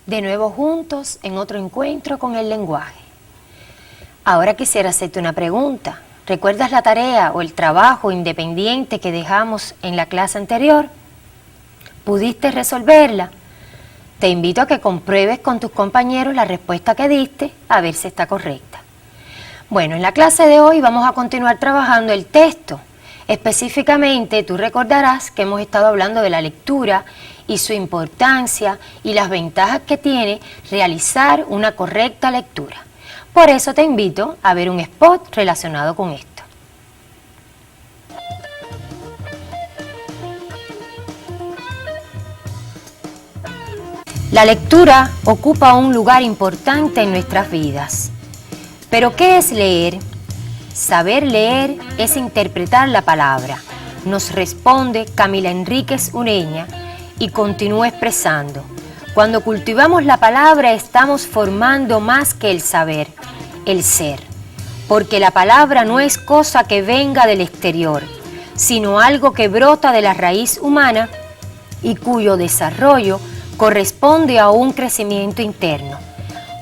de nuevo juntos en otro encuentro con el lenguaje. Ahora quisiera hacerte una pregunta. ¿Recuerdas la tarea o el trabajo independiente que dejamos en la clase anterior? ¿Pudiste resolverla? Te invito a que compruebes con tus compañeros la respuesta que diste, a ver si está correcta. Bueno, en la clase de hoy vamos a continuar trabajando el texto. Específicamente, tú recordarás que hemos estado hablando de la lectura y su importancia y las ventajas que tiene realizar una correcta lectura. Por eso te invito a ver un spot relacionado con esto. La lectura ocupa un lugar importante en nuestras vidas. ¿Pero qué es leer? Saber leer es interpretar la palabra, nos responde Camila Enríquez Ureña y continúa expresando. Cuando cultivamos la palabra estamos formando más que el saber, el ser, porque la palabra no es cosa que venga del exterior, sino algo que brota de la raíz humana y cuyo desarrollo corresponde a un crecimiento interno.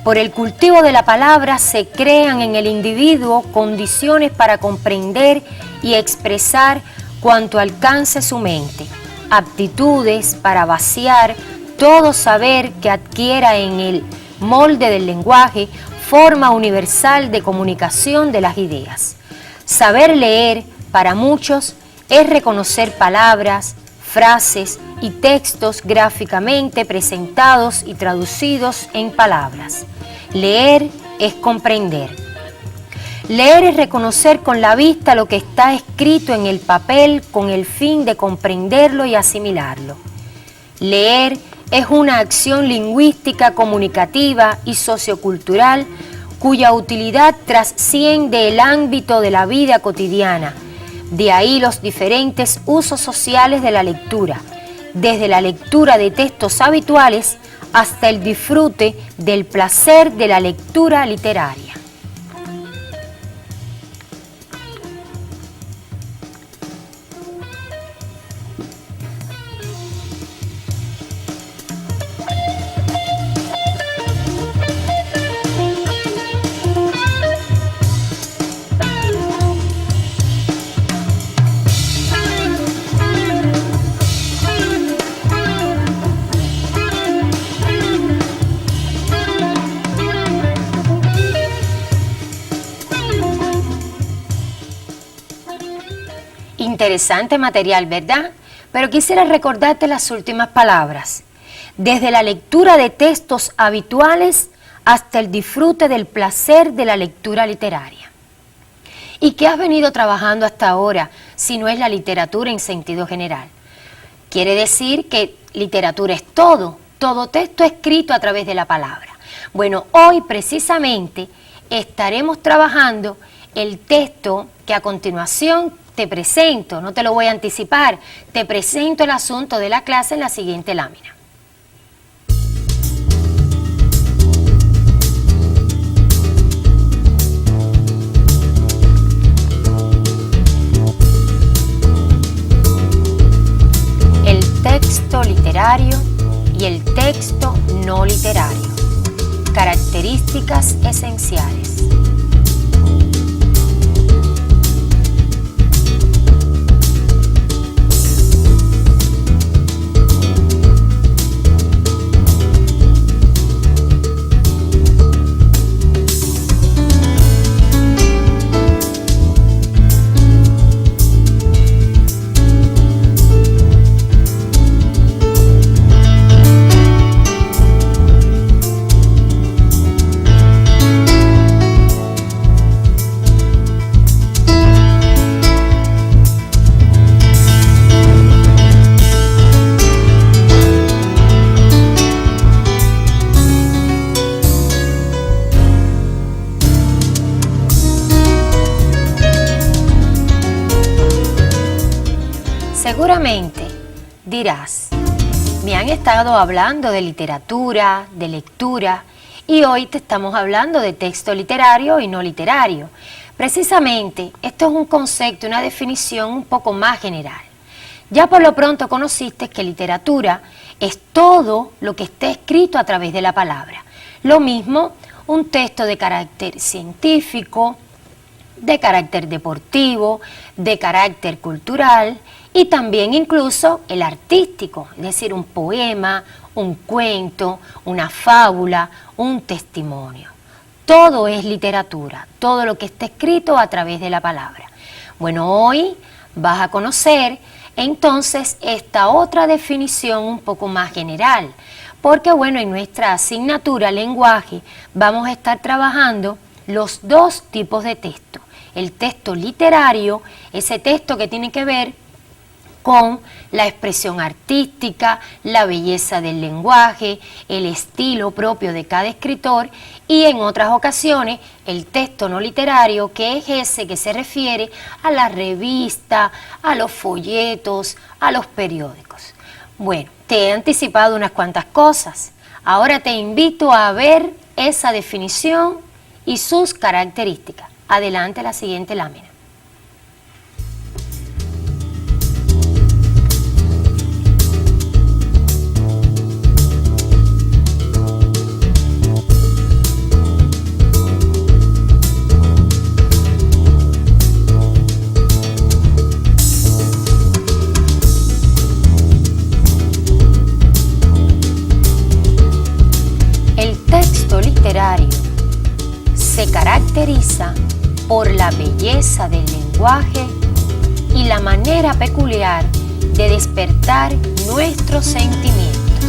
Por el cultivo de la palabra se crean en el individuo condiciones para comprender y expresar cuanto alcance su mente, aptitudes para vaciar todo saber que adquiera en el molde del lenguaje, forma universal de comunicación de las ideas. Saber leer, para muchos, es reconocer palabras, frases y textos gráficamente presentados y traducidos en palabras. Leer es comprender. Leer es reconocer con la vista lo que está escrito en el papel con el fin de comprenderlo y asimilarlo. Leer es una acción lingüística, comunicativa y sociocultural cuya utilidad trasciende el ámbito de la vida cotidiana. De ahí los diferentes usos sociales de la lectura, desde la lectura de textos habituales hasta el disfrute del placer de la lectura literaria. Interesante material, ¿verdad? Pero quisiera recordarte las últimas palabras. Desde la lectura de textos habituales hasta el disfrute del placer de la lectura literaria. ¿Y qué has venido trabajando hasta ahora si no es la literatura en sentido general? Quiere decir que literatura es todo texto escrito a través de la palabra. Bueno, hoy precisamente estaremos trabajando el texto que a continuación te presento, no te lo voy a anticipar, te presento el asunto de la clase en la siguiente lámina. El texto literario y el texto no literario. Características esenciales. Seguramente dirás, me han estado hablando de literatura, de lectura, y hoy te estamos hablando de texto literario y no literario. Precisamente, esto es un concepto, una definición un poco más general. Ya por lo pronto conociste que literatura es todo lo que esté escrito a través de la palabra. Lo mismo un texto de carácter científico, de carácter deportivo, de carácter cultural y también incluso el artístico, es decir, un poema, un cuento, una fábula, un testimonio. Todo es literatura, todo lo que está escrito a través de la palabra. Bueno, hoy vas a conocer entonces esta otra definición un poco más general, porque bueno, en nuestra asignatura lenguaje vamos a estar trabajando los dos tipos de texto. El texto literario, ese texto que tiene que ver con la expresión artística, la belleza del lenguaje, el estilo propio de cada escritor, y en otras ocasiones el texto no literario, que es ese que se refiere a la revista, a los folletos, a los periódicos. Bueno, te he anticipado unas cuantas cosas. Ahora te invito a ver esa definición y sus características. Adelante, la siguiente lámina. El texto literario se caracteriza por la belleza del lenguaje y la manera peculiar de despertar nuestros sentimientos.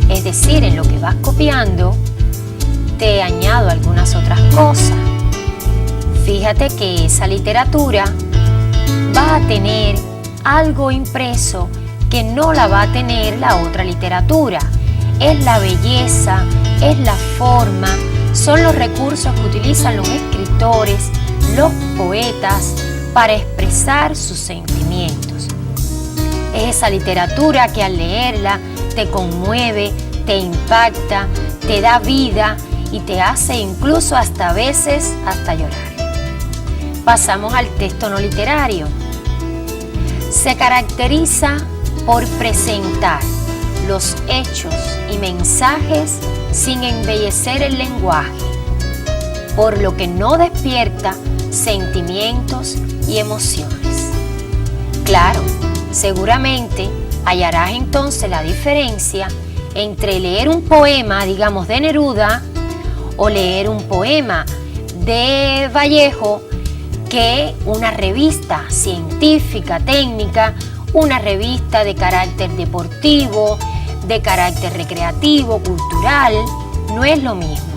Es decir, en lo que vas copiando, te añado algunas otras cosas. Fíjate que esa literatura va a tener algo impreso que no la va a tener la otra literatura. Es la belleza, es la forma, son los recursos que utilizan los escritores, los poetas, para expresar sus sentimientos. Es esa literatura que al leerla te conmueve, te impacta, te da vida y te hace incluso hasta a veces hasta llorar. Pasamos al texto no literario. Se caracteriza por presentar los hechos y mensajes sin embellecer el lenguaje, por lo que no despierta sentimientos y emociones. Claro, seguramente hallarás entonces la diferencia entre leer un poema, digamos, de Neruda o leer un poema de Vallejo que una revista científica, técnica, una revista de carácter deportivo, de carácter recreativo, cultural, no es lo mismo.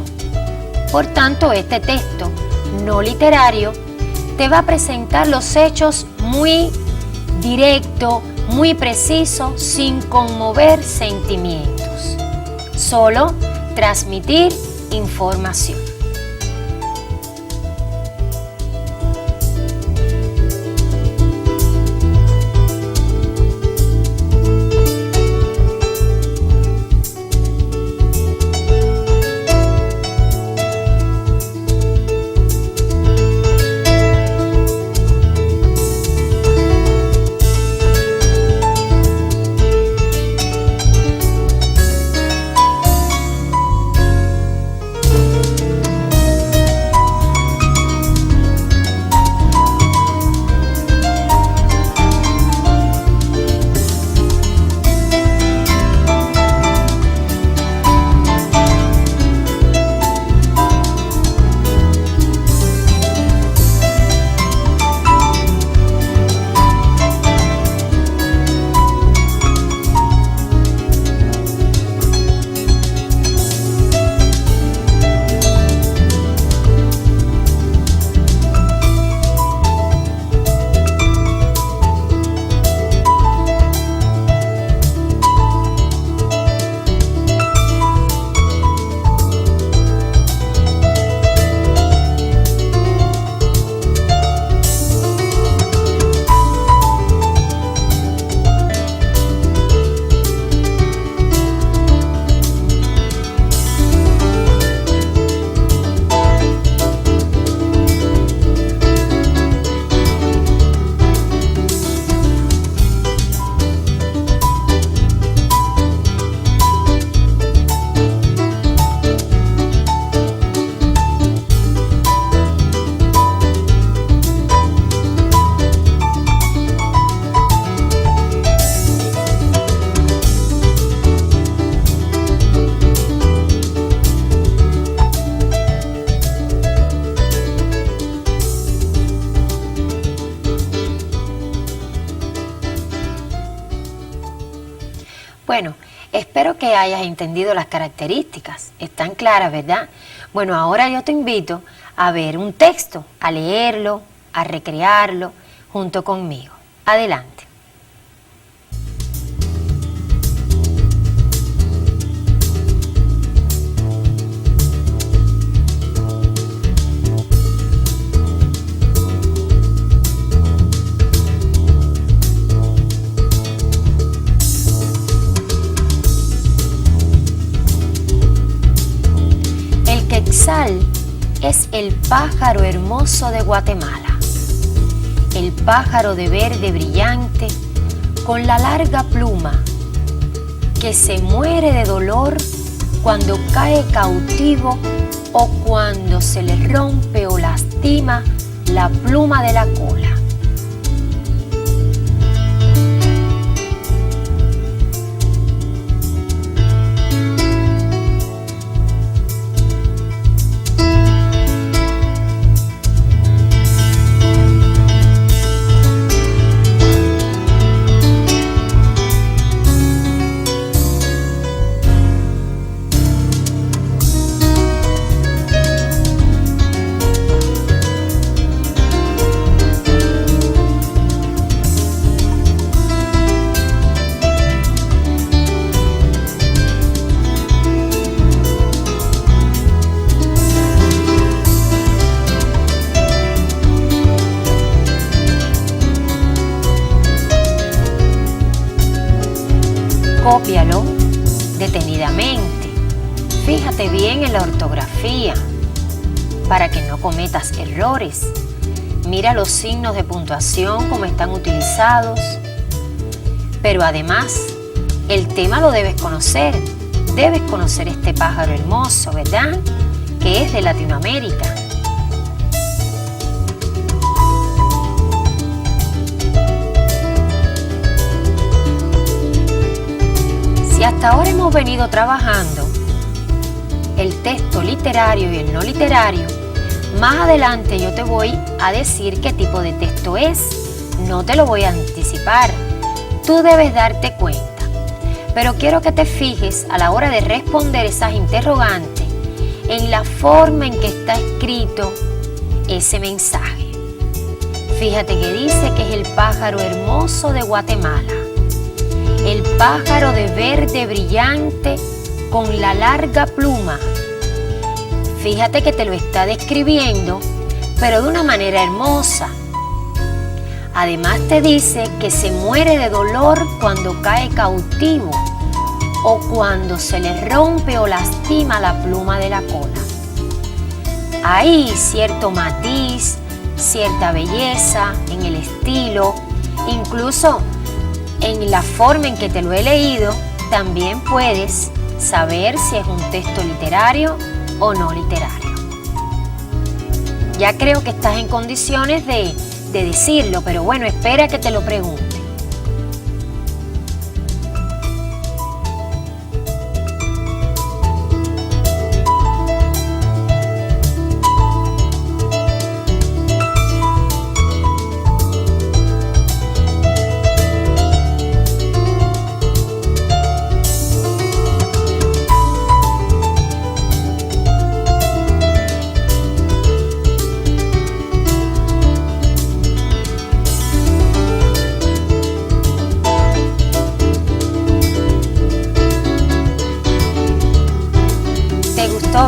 Por tanto, este texto no literario te va a presentar los hechos muy directo, muy preciso, sin conmover sentimientos. Solo transmitir información. Bueno, espero que hayas entendido las características. Están claras, ¿verdad? Bueno, ahora yo te invito a ver un texto, a leerlo, a recrearlo junto conmigo. Adelante. El quetzal es el pájaro hermoso de Guatemala, el pájaro de verde brillante con la larga pluma que se muere de dolor cuando cae cautivo o cuando se le rompe o lastima la pluma de la cola. Cópialo detenidamente. Fíjate bien en la ortografía para que no cometas errores. Mira los signos de puntuación como están utilizados. Pero además, el tema lo debes conocer. Debes conocer este pájaro hermoso, ¿verdad? Que es de Latinoamérica. Si hasta ahora hemos venido trabajando el texto literario y el no literario, más adelante yo te voy a decir qué tipo de texto es. No te lo voy a anticipar. Tú debes darte cuenta. Pero quiero que te fijes a la hora de responder esas interrogantes en la forma en que está escrito ese mensaje. Fíjate que dice que es el pájaro hermoso de Guatemala. El pájaro de verde brillante con la larga pluma. Fíjate que te lo está describiendo, pero de una manera hermosa. Además te dice que se muere de dolor cuando cae cautivo o cuando se le rompe o lastima la pluma de la cola. Hay cierto matiz, cierta belleza en el estilo, incluso en la forma en que te lo he leído, también puedes saber si es un texto literario o no literario. Ya creo que estás en condiciones de decirlo, pero bueno, espera que te lo pregunte.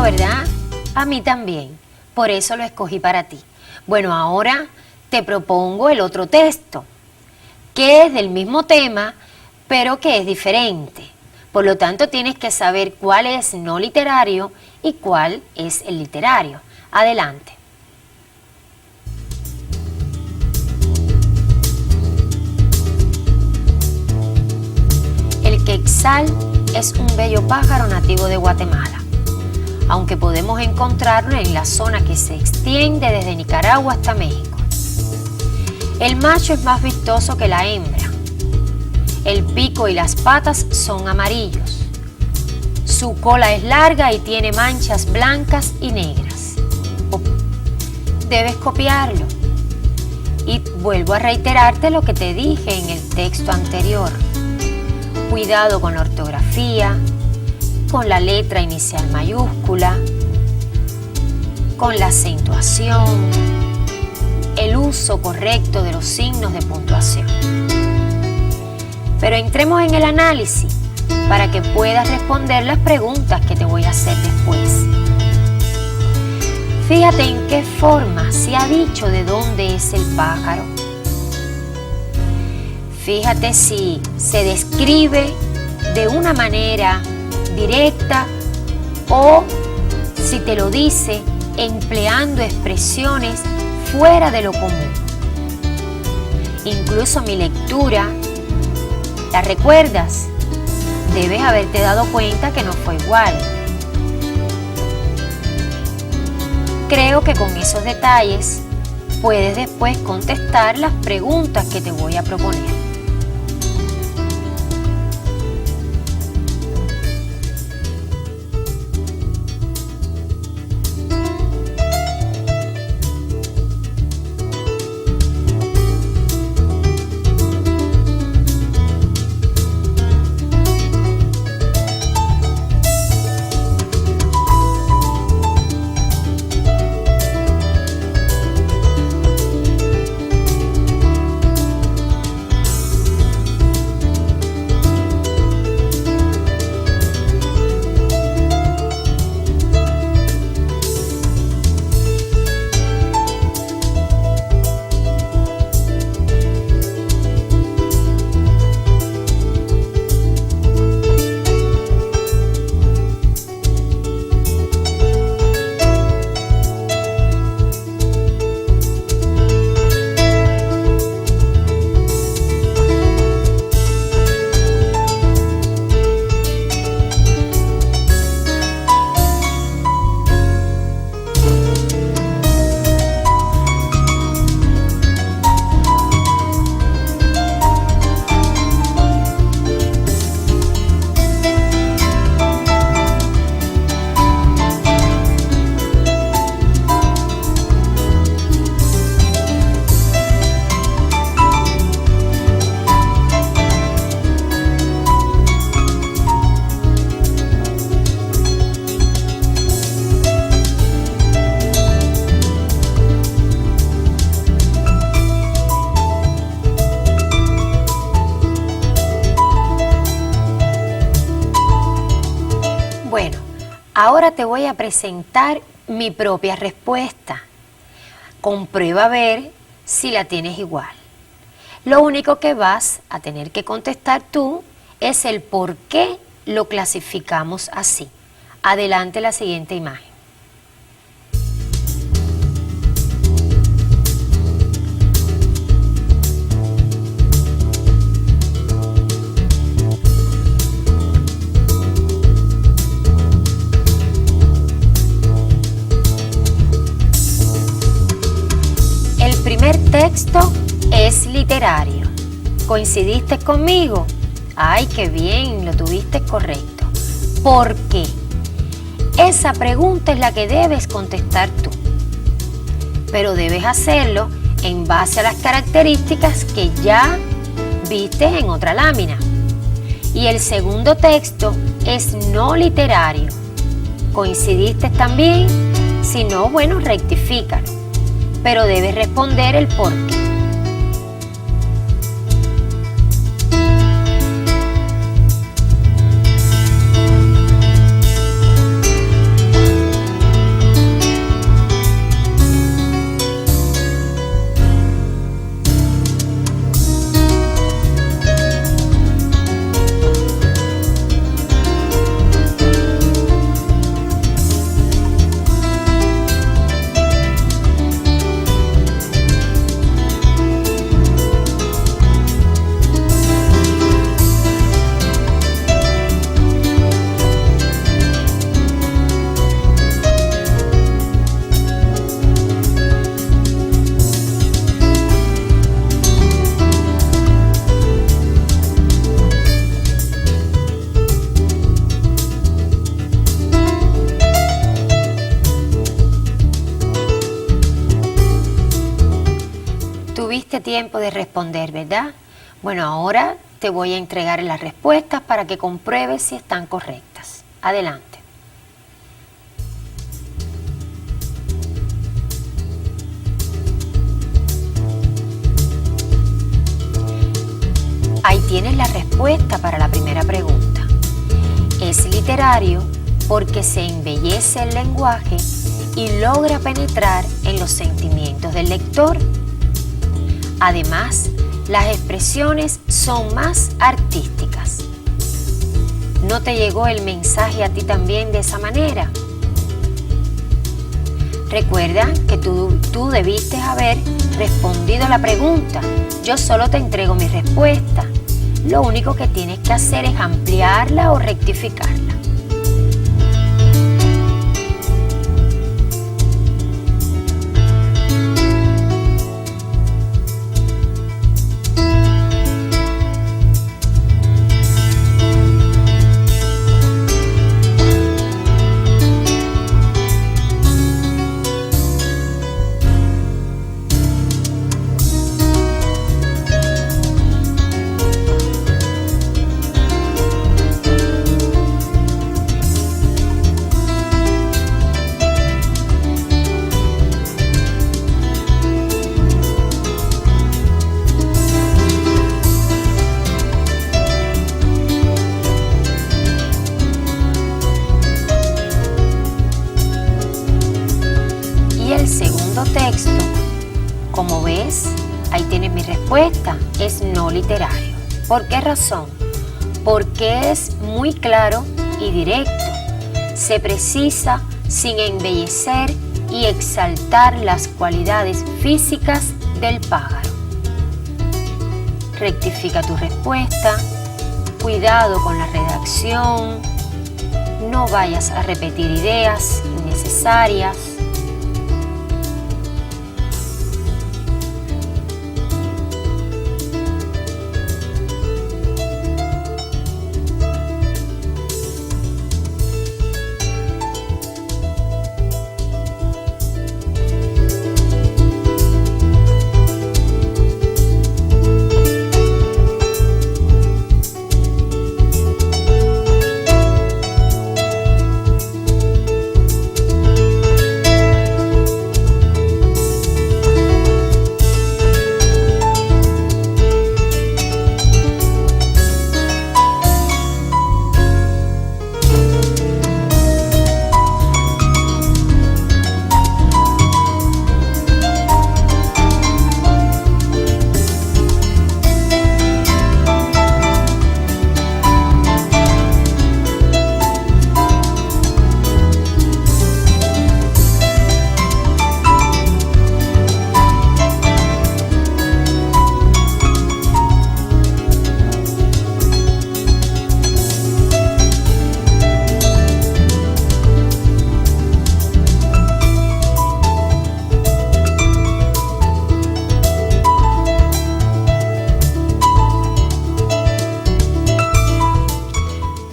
¿Verdad? A mí también, por eso lo escogí para ti. Bueno, ahora te propongo el otro texto, que es del mismo tema, pero que es diferente. Por lo tanto, tienes que saber cuál es no literario y cuál es el literario. Adelante. El quetzal es un bello pájaro nativo de Guatemala, aunque podemos encontrarlo en la zona que se extiende desde Nicaragua hasta México. El macho es más vistoso que la hembra. El pico y las patas son amarillos. Su cola es larga y tiene manchas blancas y negras. Debes copiarlo. Y vuelvo a reiterarte lo que te dije en el texto anterior. cuidado con la ortografía, con la letra inicial mayúscula, con la acentuación, el uso correcto de los signos de puntuación. Pero entremos en el análisis para que puedas responder las preguntas que te voy a hacer después. Fíjate en qué forma se ha dicho de dónde es el pájaro. Fíjate si se describe de una manera directa o si te lo dice empleando expresiones fuera de lo común. Incluso mi lectura, ¿la recuerdas? Debes haberte dado cuenta que no fue igual. Creo que con esos detalles puedes después contestar las preguntas que te voy a proponer. Bueno, ahora te voy a presentar mi propia respuesta. Comprueba a ver si la tienes igual. Lo único que vas a tener que contestar tú es el por qué lo clasificamos así. Adelante la siguiente imagen. El primer texto es literario. ¿Coincidiste conmigo? ¡Ay, qué bien! Lo tuviste correcto. ¿Por qué? Esa pregunta es la que debes contestar tú. Pero debes hacerlo en base a las características que ya viste en otra lámina. Y el segundo texto es no literario. ¿Coincidiste también? Si no, bueno, rectifícalo. Pero debes responder el por qué. Tuviste tiempo de responder, ¿verdad? Bueno, ahora te voy a entregar las respuestas para que compruebes si están correctas. Adelante. Ahí tienes la respuesta para la primera pregunta. Es literario porque se embellece el lenguaje y logra penetrar en los sentimientos del lector. Además, las expresiones son más artísticas. ¿No te llegó el mensaje a ti también de esa manera? Recuerda que tú debiste haber respondido a la pregunta. Yo solo te entrego mi respuesta. Lo único que tienes que hacer es ampliarla o rectificarla. Texto, como ves, ahí tienes mi respuesta, es no literario. ¿Por qué razón? Porque es muy claro y directo, se precisa sin embellecer y exaltar las cualidades físicas del pájaro. Rectifica tu respuesta, cuidado con la redacción, no vayas a repetir ideas innecesarias.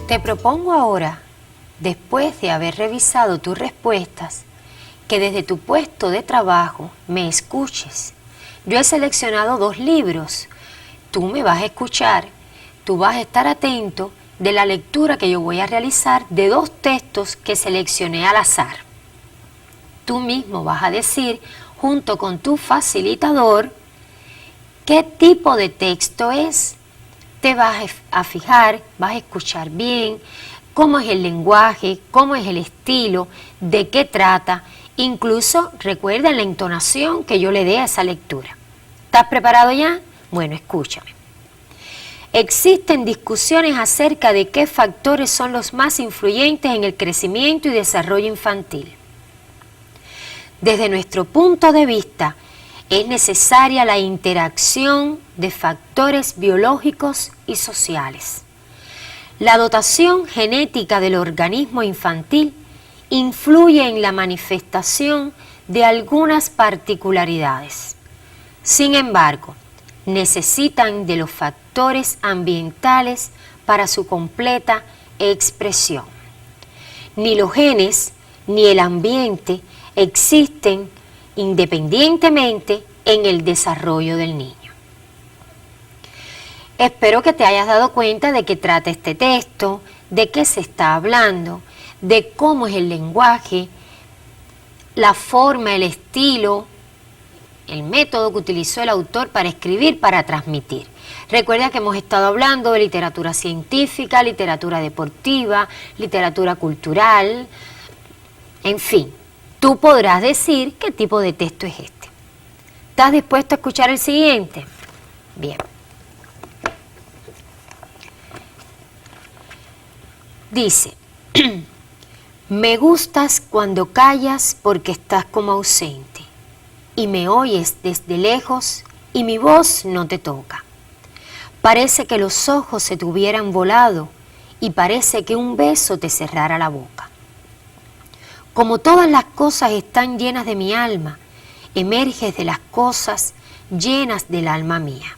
Te propongo ahora, después de haber revisado tus respuestas, que desde tu puesto de trabajo me escuches. Yo he seleccionado 2 libros. Tú me vas a escuchar, tú vas a estar atento de la lectura que yo voy a realizar de 2 textos que seleccioné al azar. Tú mismo vas a decir, junto con tu facilitador, qué tipo de texto es. Te vas a fijar, vas a escuchar bien cómo es el lenguaje, cómo es el estilo, de qué trata. Incluso recuerda la entonación que yo le dé a esa lectura. ¿Estás preparado ya? Bueno, escúchame. Existen discusiones acerca de qué factores son los más influyentes en el crecimiento y desarrollo infantil. Desde nuestro punto de vista, es necesaria la interacción de factores biológicos y sociales. La dotación genética del organismo infantil influye en la manifestación de algunas particularidades. Sin embargo, necesitan de los factores ambientales para su completa expresión. Ni los genes ni el ambiente existen independientemente en el desarrollo del niño. Espero que te hayas dado cuenta de qué trata este texto, de qué se está hablando, de cómo es el lenguaje, la forma, el estilo, el método que utilizó el autor para escribir, para transmitir. Recuerda que hemos estado hablando de literatura científica, literatura deportiva, literatura cultural, en fin, tú podrás decir qué tipo de texto es este. ¿Estás dispuesto a escuchar el siguiente? Bien. Dice, me gustas cuando callas porque estás como ausente y me oyes desde lejos y mi voz no te toca. Parece que los ojos se te hubieran volado y parece que un beso te cerrara la boca. Como todas las cosas están llenas de mi alma, emerges de las cosas llenas del alma mía.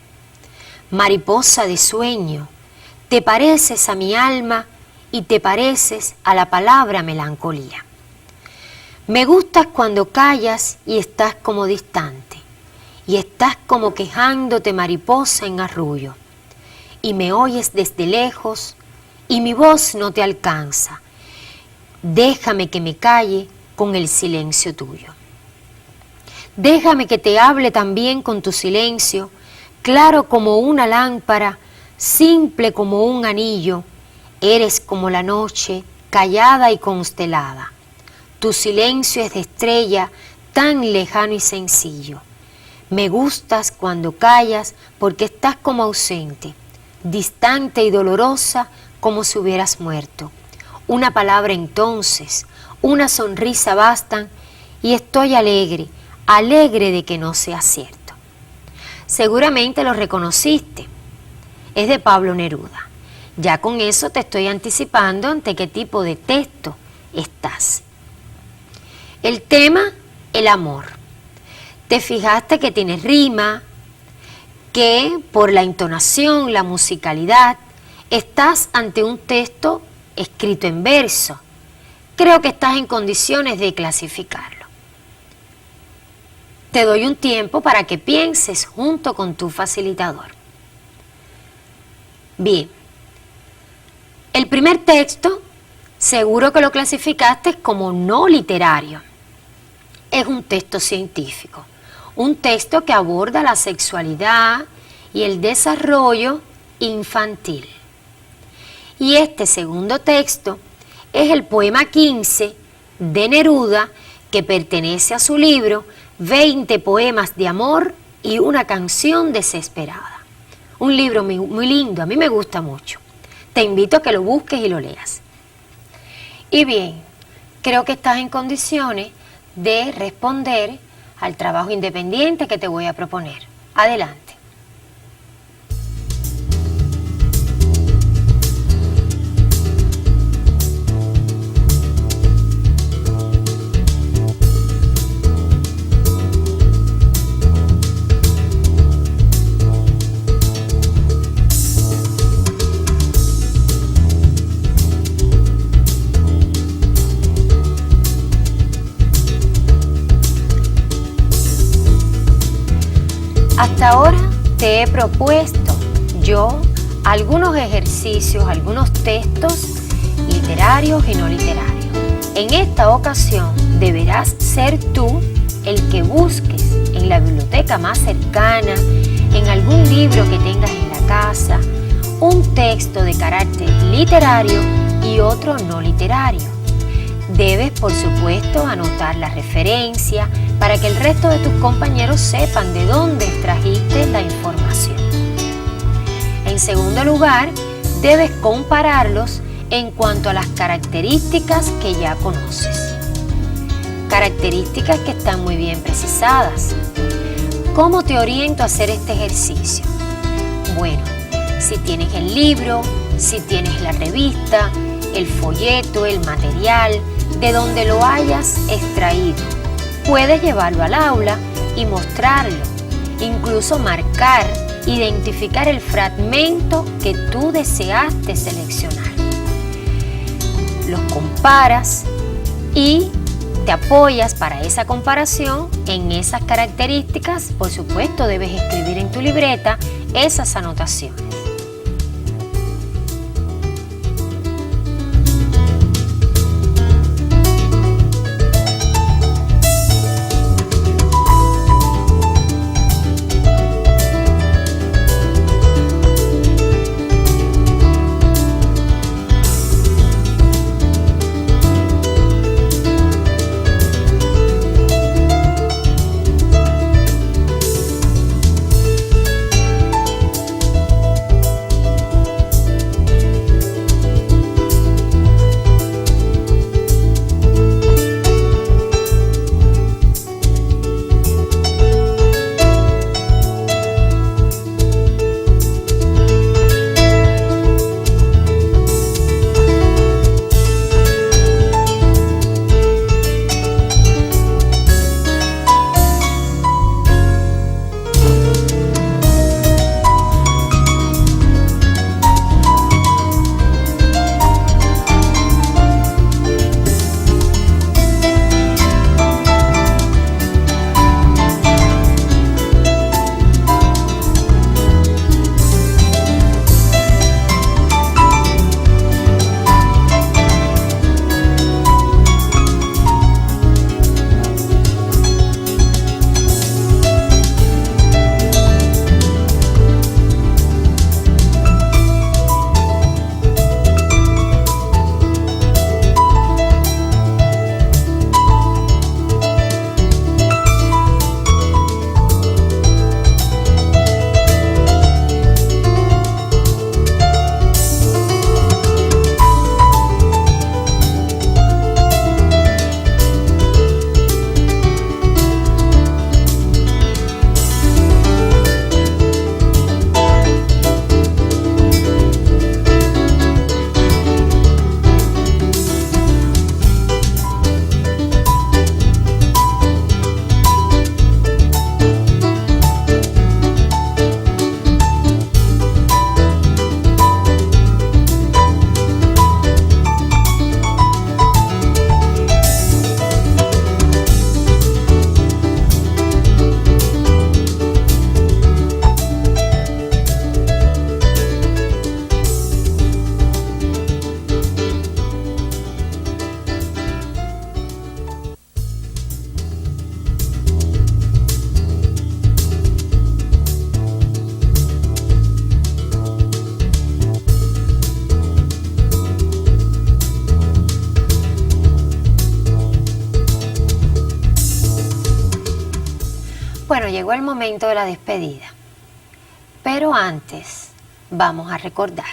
Mariposa de sueño, te pareces a mi alma y te pareces a la palabra melancolía. Me gustas cuando callas y estás como distante, y estás como quejándote mariposa en arrullo, y me oyes desde lejos, y mi voz no te alcanza. Déjame que me calle con el silencio tuyo. Déjame que te hable también con tu silencio, claro como una lámpara, simple como un anillo. Eres como la noche, callada y constelada. Tu silencio es de estrella, tan lejano y sencillo. Me gustas cuando callas porque estás como ausente, distante y dolorosa como si hubieras muerto. Una palabra entonces, una sonrisa bastan y estoy alegre, alegre de que no sea cierto. Seguramente lo reconociste. Es de Pablo Neruda. Ya con eso te estoy anticipando ante qué tipo de texto estás. El tema, el amor. Te fijaste que tiene rima, que por la entonación, la musicalidad, estás ante un texto escrito en verso. Creo que estás en condiciones de clasificarlo. Te doy un tiempo para que pienses junto con tu facilitador. Bien. El primer texto, seguro que lo clasificaste como no literario. Es un texto científico, un texto que aborda la sexualidad y el desarrollo infantil. Y este segundo texto es el poema 15 de Neruda, que pertenece a su libro 20 poemas de amor y una canción desesperada. Un libro muy lindo, a mí me gusta mucho. Te invito a que lo busques y lo leas. Y bien, creo que estás en condiciones de responder al trabajo independiente que te voy a proponer. Adelante. Hasta ahora te he propuesto yo algunos ejercicios, algunos textos literarios y no literarios. En esta ocasión deberás ser tú el que busques en la biblioteca más cercana, en algún libro que tengas en la casa, un texto de carácter literario y otro no literario. Debes, por supuesto, anotar la referencia para que el resto de tus compañeros sepan de dónde extrajiste la información. En segundo lugar, debes compararlos en cuanto a las características que ya conoces. Características que están muy bien precisadas. ¿Cómo te oriento a hacer este ejercicio? Bueno, si tienes el libro, si tienes la revista, el folleto, el material, de donde lo hayas extraído, puedes llevarlo al aula y mostrarlo, incluso marcar, identificar el fragmento que tú deseaste seleccionar. Los comparas y te apoyas para esa comparación en esas características. Por supuesto, debes escribir en tu libreta esas anotaciones. llegó el momento de la despedida. Pero antes, vamos a recordar.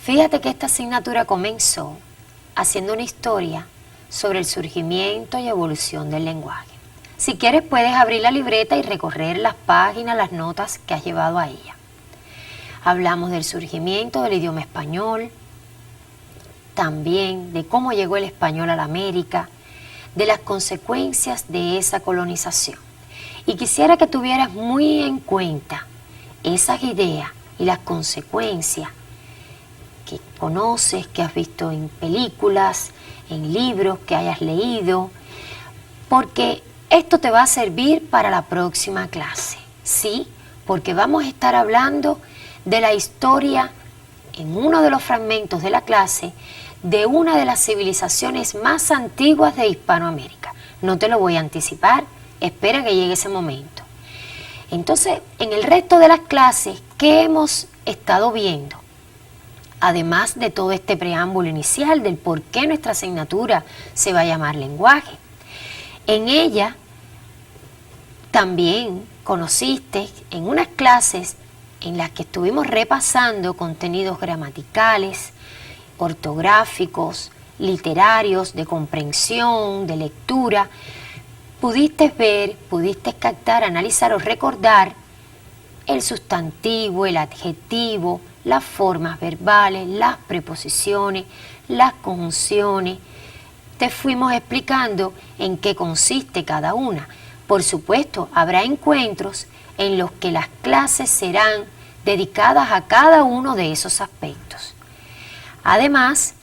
Fíjate que esta asignatura comenzó haciendo una historia sobre el surgimiento y evolución del lenguaje. Si quieres puedes abrir la libreta y recorrer las páginas, las notas que has llevado a ella. Hablamos del surgimiento del idioma español, también de cómo llegó el español a la América, de las consecuencias de esa colonización. Y quisiera que tuvieras muy en cuenta esas ideas y las consecuencias que conoces, que has visto en películas, en libros que hayas leído, porque esto te va a servir para la próxima clase, ¿sí? Porque vamos a estar hablando de la historia, en uno de los fragmentos de la clase, de una de las civilizaciones más antiguas de Hispanoamérica. No te lo voy a anticipar, espera que llegue ese momento. Entonces, en el resto de las clases, ¿qué hemos estado viendo? Además de todo este preámbulo inicial del por qué nuestra asignatura se va a llamar lenguaje. En ella también conociste en unas clases en las que estuvimos repasando contenidos gramaticales, ortográficos, literarios, de comprensión, de lectura, pudiste ver, pudiste captar, analizar o recordar el sustantivo, el adjetivo, las formas verbales, las preposiciones, las conjunciones. Te fuimos explicando en qué consiste cada una. Por supuesto, habrá encuentros en los que las clases serán dedicadas a cada uno de esos aspectos. Además,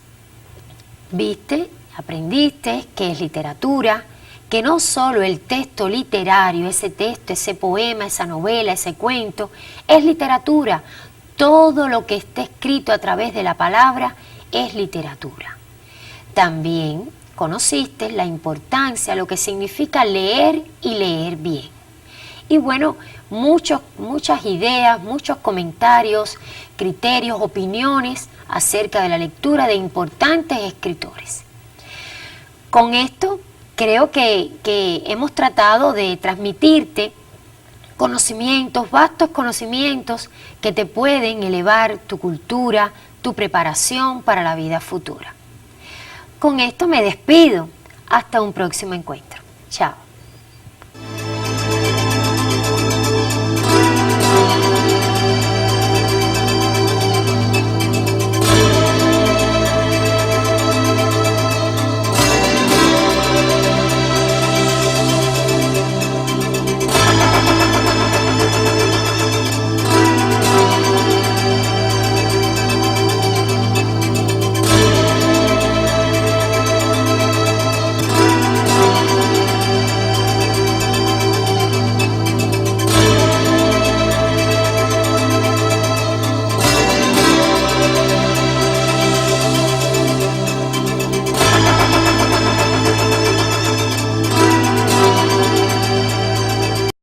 aprendiste qué es literatura, que no solo el texto literario, ese texto, ese poema, esa novela, ese cuento, es literatura. Todo lo que esté escrito a través de la palabra es literatura. También conociste la importancia, lo que significa leer y leer bien. Y bueno, muchas ideas, muchos comentarios, criterios, opiniones acerca de la lectura de importantes escritores. Con esto creo que hemos tratado de transmitirte conocimientos, vastos conocimientos que te pueden elevar tu cultura, tu preparación para la vida futura. Con esto me despido. Hasta un próximo encuentro. Chao.